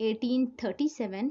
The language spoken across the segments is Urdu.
1837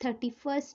31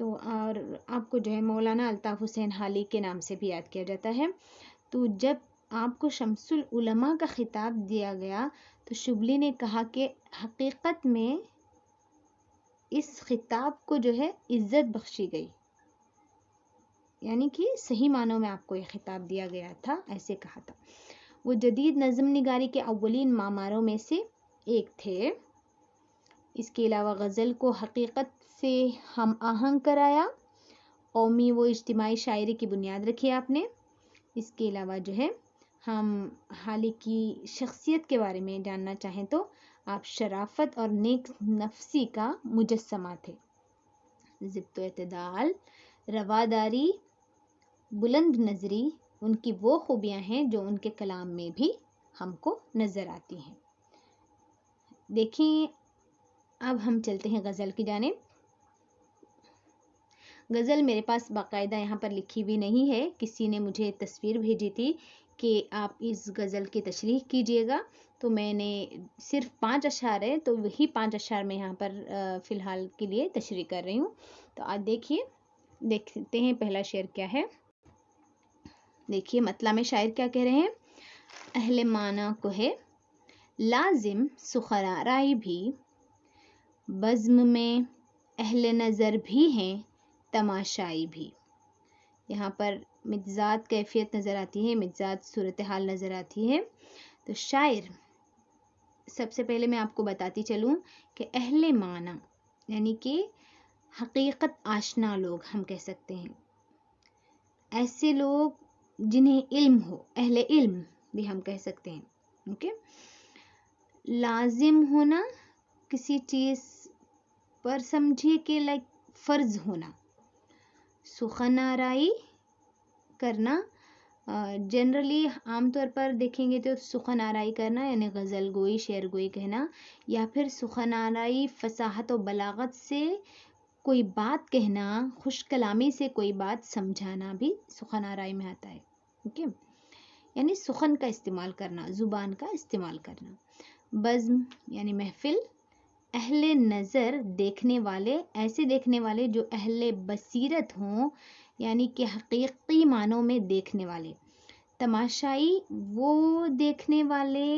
تو اور آپ کو جو ہے مولانا الطاف حسین حالی کے نام سے بھی یاد کیا جاتا ہے. تو جب آپ کو شمس العلماء کا خطاب دیا گیا تو شبلی نے کہا کہ حقیقت میں اس خطاب کو جو ہے عزت بخشی گئی، یعنی کہ صحیح معنوں میں آپ کو یہ خطاب دیا گیا تھا، ایسے کہا تھا. وہ جدید نظم نگاری کے اولین معماروں میں سے ایک تھے. اس کے علاوہ غزل کو حقیقت سے ہم آہنگ کرایا، قومی و اجتماعی شاعری کی بنیاد رکھی آپ نے. اس کے علاوہ جو ہے ہم حالی کی شخصیت کے بارے میں جاننا چاہیں تو آپ شرافت اور نیک نفسی کا مجسمہ تھے. ضبط و اعتدال، رواداری، بلند نظری ان کی وہ خوبیاں ہیں جو ان کے کلام میں بھی ہم کو نظر آتی ہیں. دیکھیں اب ہم چلتے ہیں غزل کی جانب. غزل میرے پاس باقاعدہ یہاں پر لکھی ہوئی نہیں ہے، کسی نے مجھے تصویر بھیجی تھی کہ آپ اس غزل کی تشریح کیجیے گا، تو میں نے صرف 5 اشعار ہے تو وہی 5 اشعار میں یہاں پر فی الحال کے لیے تشریح کر رہی ہوں. تو آج دیکھتے ہیں پہلا شعر کیا ہے. دیکھیے مطلع میں شاعر کیا کہہ رہے ہیں. اہل معنی کو ہے لازم سخن آرائی بھی، بزم میں اہل نظر بھی ہیں تماشائی بھی. یہاں پر متضاد کیفیت نظر آتی ہے، متضاد صورتحال نظر آتی ہے. تو شاعر، سب سے پہلے میں آپ کو بتاتی چلوں کہ اہل معنی یعنی کہ حقیقت آشنا لوگ ہم کہہ سکتے ہیں، ایسے لوگ جنہیں علم ہو، اہل علم بھی ہم کہہ سکتے ہیں. اوکے. لازم ہونا کسی چیز پر سمجھیے کہ لائک فرض ہونا. سخن آرائی کرنا، جنرلی عام طور پر دیکھیں گے تو سخن آرائی کرنا یعنی غزل گوئی، شعر گوئی کہنا، یا پھر سخن آرائی فصاحت و بلاغت سے کوئی بات کہنا، خوش کلامی سے کوئی بات سمجھانا بھی سخن آرائی میں آتا ہے. اوکے. یعنی سخن کا استعمال کرنا، زبان کا استعمال کرنا. بزم یعنی محفل، اہل نظر دیکھنے والے، ایسے دیکھنے والے جو اہل بصیرت ہوں یعنی کہ حقیقی معنوں میں دیکھنے والے. تماشائی وہ دیکھنے والے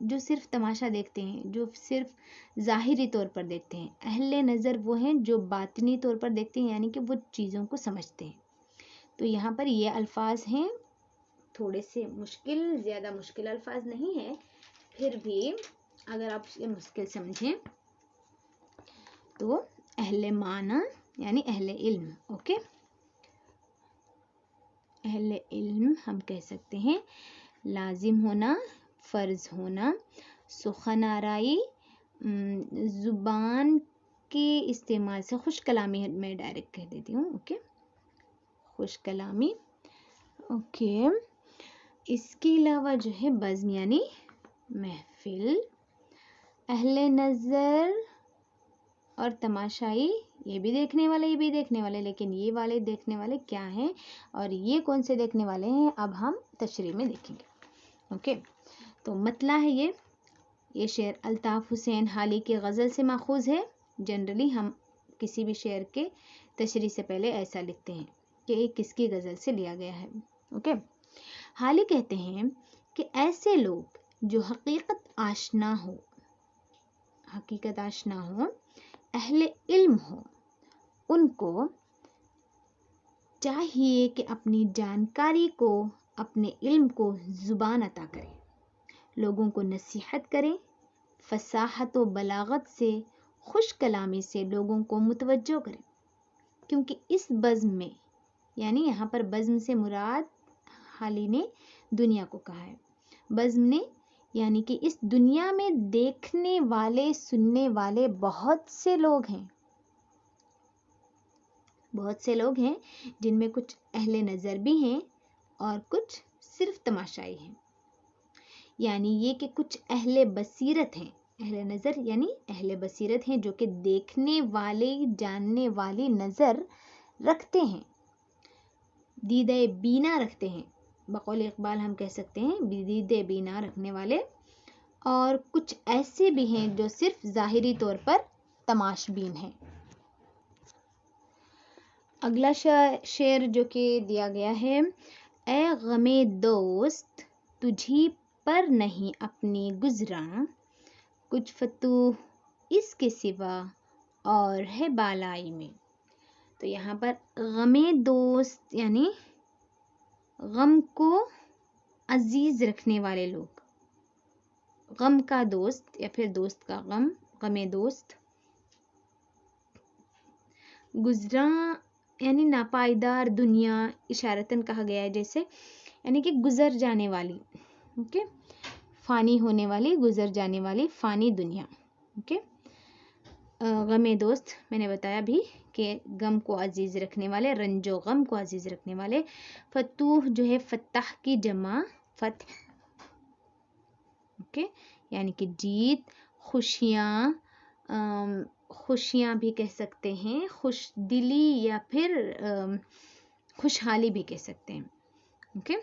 جو صرف تماشا دیکھتے ہیں، جو صرف ظاہری طور پر دیکھتے ہیں. اہل نظر وہ ہیں جو باطنی طور پر دیکھتے ہیں یعنی کہ وہ چیزوں کو سمجھتے ہیں. تو یہاں پر یہ الفاظ ہیں تھوڑے سے مشکل، زیادہ مشکل الفاظ نہیں ہیں، پھر بھی اگر آپ یہ مشکل سمجھیں تو اہل معنی یعنی اہل علم. اوکے. اہل علم ہم کہہ سکتے ہیں. لازم ہونا، فرض ہونا. سخن آرائی زبان کے استعمال سے، خوش کلامی میں ڈائریکٹ کہہ دیتی ہوں. اوکے. خوش کلامی. اوکے. اس کے علاوہ جو ہے بزم یعنی محفل. اہل نظر اور تماشائی یہ بھی دیکھنے والے، یہ بھی دیکھنے والے، لیکن یہ والے دیکھنے والے کیا ہیں اور یہ کون سے دیکھنے والے ہیں اب ہم تشریح میں دیکھیں گے. اوکے. تو مطلع ہے یہ شعر الطاف حسین حالی کی غزل سے ماخوذ ہے. جنرلی ہم کسی بھی شعر کے تشریح سے پہلے ایسا لکھتے ہیں کہ یہ کس کی غزل سے لیا گیا ہے. اوکے. حالی کہتے ہیں کہ ایسے لوگ جو حقیقت آشنا ہو، حقیقت آشنا ہو، اہل علم ہو، ان کو چاہیے کہ اپنی جانکاری کو، اپنے علم کو زبان عطا کریں، لوگوں کو نصیحت کریں، فصاحت و بلاغت سے، خوش کلامی سے لوگوں کو متوجہ کریں. کیونکہ اس بزم میں، یعنی یہاں پر بزم سے مراد حالی نے دنیا کو کہا ہے. بزم نے یعنی کہ اس دنیا میں دیکھنے والے، سننے والے بہت سے لوگ ہیں، بہت سے لوگ ہیں جن میں کچھ اہل نظر بھی ہیں اور کچھ صرف تماشائی ہیں. یعنی یہ کہ کچھ اہل بصیرت ہیں. اہل نظر یعنی اہل بصیرت ہیں جو کہ دیکھنے والے، جاننے والی نظر رکھتے ہیں، دیدہ بینا رکھتے ہیں. بقول اقبال ہم کہہ سکتے ہیں دیدہ بینا رکھنے والے. اور کچھ ایسے بھی ہیں جو صرف ظاہری طور پر تماش بین ہیں. اگلا شعر جو کہ دیا گیا ہے، اے غم دوست تجھی پر نہیں اپنی گزراں، کچھ فتوح اس کے سوا اور ہے بالائی میں۔ تو یہاں پر غم دوست یعنی غم کو عزیز رکھنے والے لوگ، غم کا دوست یا پھر دوست کا غم، غم دوست۔ گزراں یعنی ناپائیدار دنیا اشارتاً کہا گیا ہے، جیسے یعنی کہ گزر جانے والی، اوکے، فانی ہونے والی، گزر جانے والی فانی دنیا، اوکے۔ غم دوست میں نے بتایا بھی کہ غم کو عزیز رکھنے والے، رنج و غم کو عزیز رکھنے والے۔ فتوح جو ہے فتح کی جمع فتح، اوکے، یعنی کہ جیت، خوشیاں، خوشیاں بھی کہہ سکتے ہیں، خوش دلی یا پھر خوشحالی بھی کہہ سکتے ہیں، اوکے،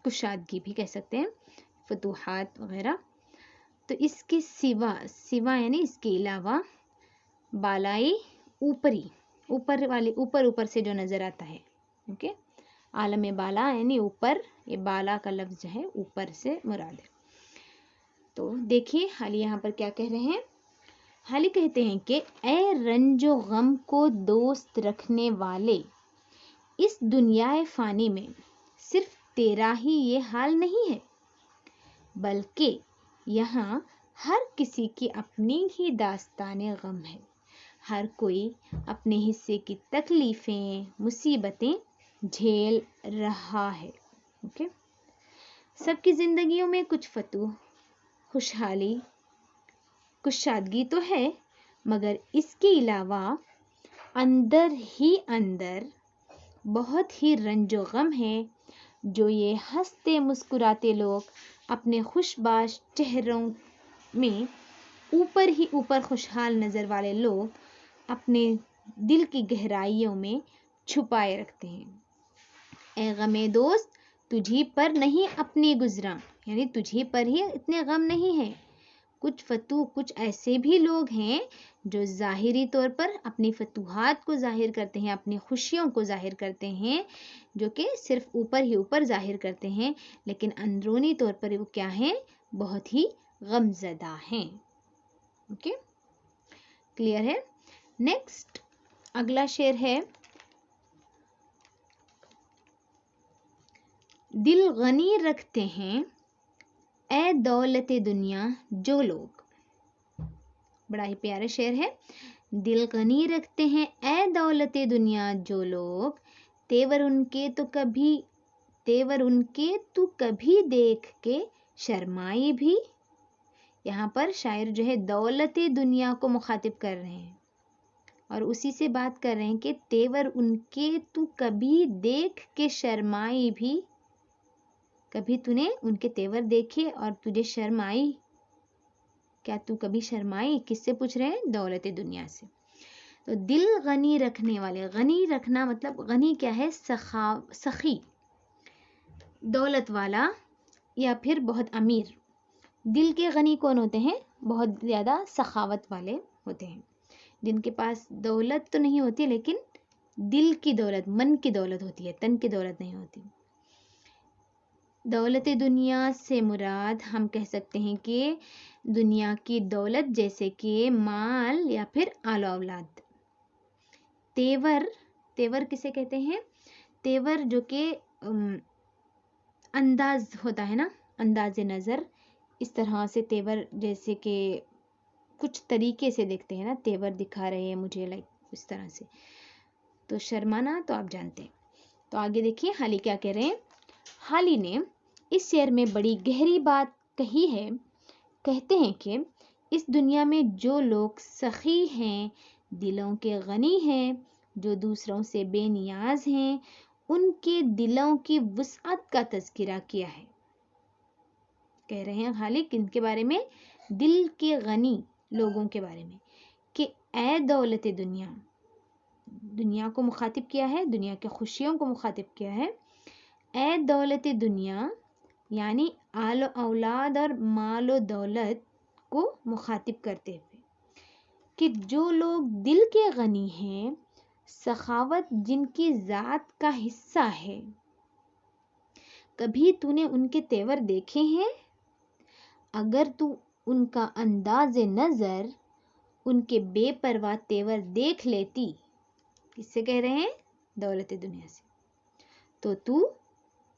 کشادگی بھی کہہ سکتے ہیں، فتوحات وغیرہ۔ تو اس کے سوا یعنی اس کے علاوہ، بالائی اوپری، اوپر سے جو نظر آتا ہے، اوکے، عالم بالا یعنی اوپر، یہ بالا کا لفظ جو ہے اوپر سے مراد ہے۔ تو دیکھیے حالی یہاں پر کیا کہہ رہے ہیں، حالی کہتے ہیں کہ اے رنج و غم کو دوست رکھنے والے، اس دنیا فانی میں صرف تیرا ہی یہ حال نہیں ہے، بلکہ یہاں ہر کسی کی اپنی ہی داستان غم ہے، ہر کوئی اپنے حصے کی تکلیفیں، مصیبتیں جھیل رہا ہے، اوکے۔ سب کی زندگیوں میں کچھ فتوح، خوشحالی، کشادگی تو ہے، مگر اس کے علاوہ اندر ہی اندر بہت ہی رنج و غم ہے، جو یہ ہنستے مسکراتے لوگ اپنے خوش باش چہروں میں اوپر ہی اوپر خوشحال نظر والے لوگ اپنے دل کی گہرائیوں میں چھپائے رکھتے ہیں۔ اے غم دوست تجھی پر نہیں اپنی گزراں، یعنی تجھی پر ہی اتنے غم نہیں ہے، کچھ فتوح، کچھ ایسے بھی لوگ ہیں جو ظاہری طور پر اپنی فتوحات کو ظاہر کرتے ہیں، اپنی خوشیوں کو ظاہر کرتے ہیں، جو کہ صرف اوپر ہی اوپر ظاہر کرتے ہیں، لیکن اندرونی طور پر وہ کیا ہیں، بہت ہی غم زدہ ہیں، اوکے، کلیئر ہے۔ نیکسٹ اگلا شعر ہے، دل غنی رکھتے ہیں اے دولت دنیا جو لوگ، بڑا ہی پیارا شعر ہے، دل غنی رکھتے ہیں اے دولت دنیا جو لوگ، تیور ان کے تو کبھی دیکھ کے شرمائی بھی۔ یہاں پر شاعر جو ہے دولت دنیا کو مخاطب کر رہے ہیں اور اسی سے بات کر رہے ہیں کہ تیور ان کے تو کبھی دیکھ کے شرمائی بھی، کبھی تو نے ان کے تیور دیکھے اور تجھے شرم آئی، کیا تو کبھی شرمائی؟ کس سے پوچھ رہے ہیں؟ دولت دنیا سے۔ تو دل غنی رکھنے والے، غنی رکھنا مطلب غنی کیا ہے؟ سخی، دولت والا یا پھر بہت امیر۔ دل کے غنی کون ہوتے ہیں؟ بہت زیادہ سخاوت والے ہوتے ہیں، جن کے پاس دولت تو نہیں ہوتی لیکن دل کی دولت، من کی دولت ہوتی ہے، تن کی دولت نہیں ہوتی۔ دولت دنیا سے مراد ہم کہہ سکتے ہیں کہ دنیا کی دولت، جیسے کہ مال یا پھر آل و اولاد۔ تیور کسے کہتے ہیں؟ تیور جو کہ انداز ہوتا ہے نا، انداز نظر، اس طرح سے تیور، جیسے کہ کچھ طریقے سے دیکھتے ہیں نا، تیور دکھا رہے ہیں مجھے، اس طرح سے، تو شرمانا تو آپ جانتے ہیں۔ تو آگے دیکھیے حالی کیا کہہ رہے ہیں۔ حالی نے اس شعر میں بڑی گہری بات کہی ہے، کہتے ہیں کہ اس دنیا میں جو لوگ سخی ہیں، دلوں کے غنی ہیں، جو دوسروں سے بے نیاز ہیں، ان کے دلوں کی وسعت کا تذکرہ کیا ہے۔ کہہ رہے ہیں حالی کن کے بارے میں؟ دل کے غنی لوگوں کے بارے میں، کہ اے دولت دنیا، دنیا کو مخاطب کیا ہے، دنیا کے خوشیوں کو مخاطب کیا ہے، اے دولت دنیا یعنی آل و اولاد اور مال و دولت کو مخاطب کرتے ہوئے، کہ جو لوگ دل کے غنی ہیں، سخاوت جن کی ذات کا حصہ ہے، کبھی تو نے ان کے تیور دیکھے ہیں؟ اگر تو ان کا انداز نظر، ان کے بے پرواہ تیور دیکھ لیتی، کس سے کہہ رہے ہیں؟ دولت دنیا سے، تو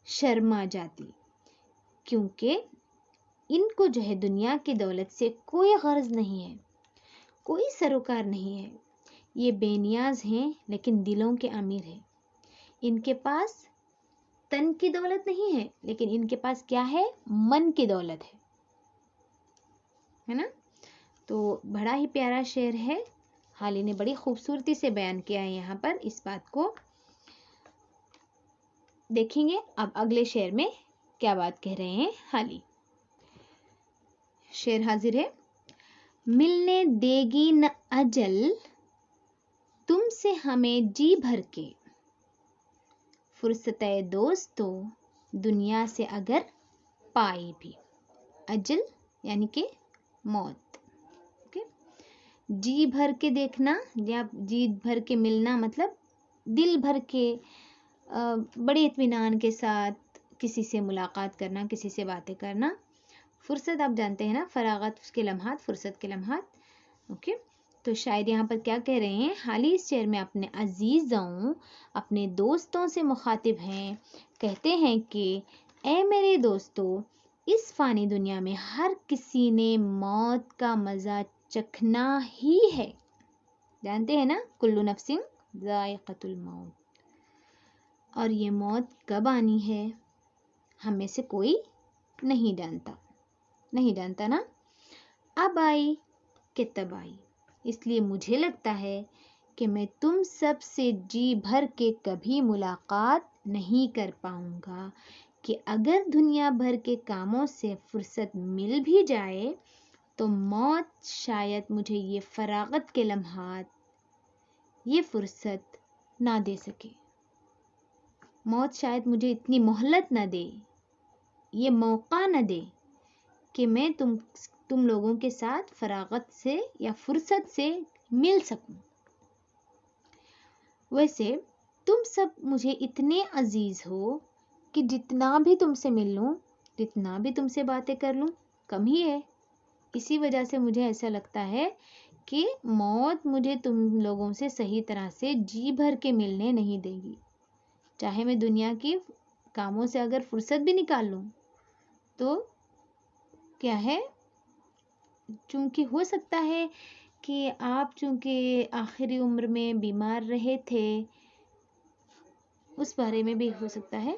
شرما جاتی، کیونکہ ان کو جو ہے دنیا کی دولت سے کوئی غرض نہیں ہے، کوئی سروکار نہیں ہے۔ یہ بے نیاز ہیں لیکن دلوں کے امیر ہیں۔ ان کے پاس تن کی دولت نہیں ہے، لیکن ان کے پاس کیا ہے؟ من کی دولت ہے نا؟ تو بڑا ہی پیارا شعر ہے، حالی نے بڑی خوبصورتی سے بیان کیا ہے یہاں پر اس بات کو۔ دیکھیں گے اب اگلے شعر میں کیا بات کہہ رہے ہیں حالی۔ شعر حاضر ہے۔ ملنے دے گی نہ اجل تم سے ہمیں جی بھر کے، فرصت دوستو دنیا سے اگر پائی بھی۔ اجل یعنی کہ موت، جی بھر کے دیکھنا یا جی بھر کے ملنا مطلب دل بھر کے بڑے اطمینان کے ساتھ کسی سے ملاقات کرنا، کسی سے باتیں کرنا۔ فرصت آپ جانتے ہیں نا، فراغت کے لمحات، فرصت کے لمحات۔ اوکے، تو شاعر یہاں پر کیا کہہ رہے ہیں؟ حالی اس شعر میں اپنے عزیزوں، اپنے دوستوں سے مخاطب ہیں، کہتے ہیں کہ اے میرے دوستو، اس فانی دنیا میں ہر کسی نے موت کا مزہ چکھنا ہی ہے۔ جانتے ہیں نا، کلو نفس ذائقۃ الموت۔ اور یہ موت کب آنی ہے ہم میں سے کوئی نہیں جانتا نا، اب آئی کہ تب آئی۔ اس لیے مجھے لگتا ہے کہ میں تم سب سے جی بھر کے کبھی ملاقات نہیں کر پاؤں گا، کہ اگر دنیا بھر کے کاموں سے فرصت مل بھی جائے تو موت شاید مجھے یہ فراغت کے لمحات، یہ فرصت نہ دے سکے۔ موت شاید مجھے اتنی مہلت نہ دے، یہ موقع نہ دے کہ میں تم لوگوں کے ساتھ فراغت سے یا فرصت سے مل سکوں۔ ویسے تم سب مجھے اتنے عزیز ہو کہ جتنا بھی تم سے مل لوں، جتنا بھی تم سے باتیں کر لوں، کم ہی ہے۔ اسی وجہ سے مجھے ایسا لگتا ہے کہ موت مجھے تم لوگوں سے صحیح طرح سے جی بھر کے ملنے نہیں دے گی۔ چاہے میں دنیا کی کاموں سے اگر فرصت بھی نکال لوں تو کیا ہے، چونکہ ہو سکتا ہے کہ آپ چونکہ آخری عمر میں بیمار رہے تھے، اس بارے میں بھی ہو سکتا ہے۔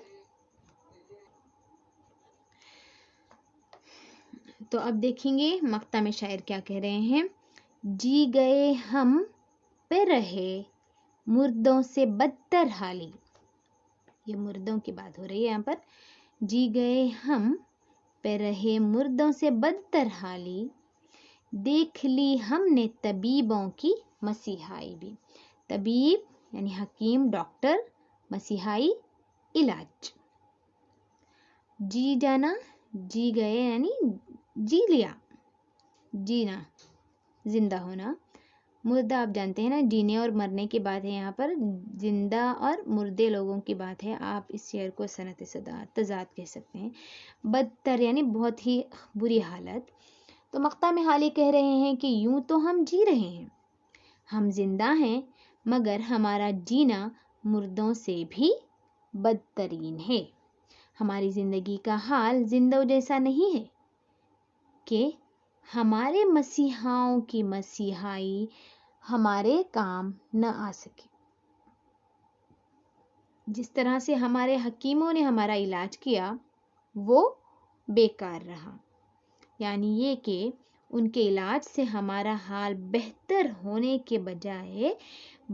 تو اب دیکھیں گے مقطع میں شاعر کیا کہہ رہے ہیں۔ جی گئے ہم پہ رہے مردوں سے بدتر حالی، یہ مردوں کی بات ہو رہی ہے یہاں پر۔ جی گئے ہم پہ رہے مردوں سے بدتر حالی، دیکھ لی ہم نے طبیبوں کی مسیحائی بھی۔ طبیب یعنی حکیم، ڈاکٹر، مسیحائی علاج۔ جی جانا، جی گئے یعنی جی لیا، جینا، زندہ ہونا۔ مردہ آپ جانتے ہیں نا، جینے اور مرنے کی بات ہے یہاں پر، زندہ اور مردے لوگوں کی بات ہے۔ آپ اس شعر کو صنعت تضاد کہہ سکتے ہیں۔ بدتر یعنی بہت ہی بری حالت۔ تو مقطع میں حالی کہہ رہے ہیں کہ یوں تو ہم جی رہے ہیں، ہم زندہ ہیں، مگر ہمارا جینا مردوں سے بھی بدترین ہے۔ ہماری زندگی کا حال زندوں جیسا نہیں ہے کہ ہمارے مسیحاؤں کی مسیحائی ہمارے کام نہ آ سکے۔ جس طرح سے ہمارے حکیموں نے ہمارا علاج کیا وہ بیکار رہا، یعنی یہ کہ ان کے علاج سے ہمارا حال بہتر ہونے کے بجائے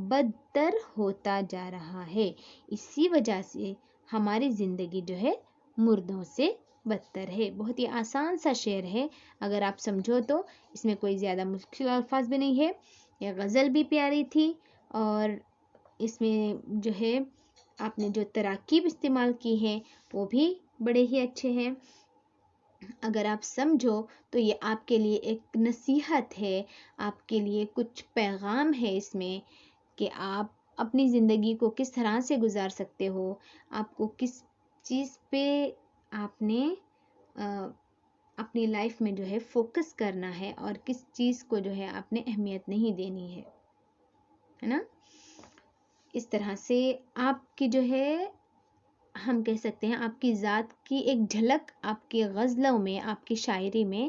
بدتر ہوتا جا رہا ہے۔ اسی وجہ سے ہماری زندگی جو ہے مردوں سے بدتر ہے۔ بہت ہی آسان سا شعر ہے، اگر آپ سمجھو تو اس میں کوئی زیادہ مشکل الفاظ بھی نہیں ہے۔ یہ غزل بھی پیاری تھی، اور اس میں جو ہے آپ نے جو تراکیب استعمال کی ہیں وہ بھی بڑے ہی اچھے ہیں۔ اگر آپ سمجھو تو یہ آپ کے لیے ایک نصیحت ہے، آپ کے لیے کچھ پیغام ہے اس میں کہ آپ اپنی زندگی کو کس طرح سے گزار سکتے ہو، آپ کو کس چیز پہ آپ نے اپنی لائف میں جو ہے فوکس کرنا ہے اور کس چیز کو جو ہے آپ نے اہمیت نہیں دینی ہے نا. اس طرح سے آپ کی جو ہے ہم کہہ سکتے ہیں آپ کی ذات کی ایک جھلک آپ کی غزلوں میں، آپ کی شاعری میں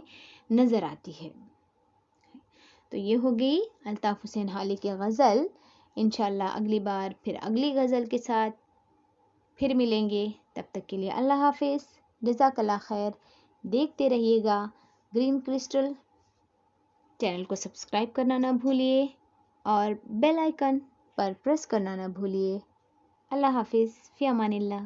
نظر آتی ہے. تو یہ ہو گئی الطاف حسین حالی کی غزل. انشاءاللہ اگلی بار پھر اگلی غزل کے ساتھ پھر ملیں گے. تب تک کے لیے اللہ حافظ. جزاک اللہ خیر. دیکھتے رہیے گا گرین کرسٹل. چینل کو سبسکرائب کرنا نہ بھولیے اور بیل آئیکن پر پریس کرنا نہ بھولیے. اللہ حافظ. فی امان اللہ.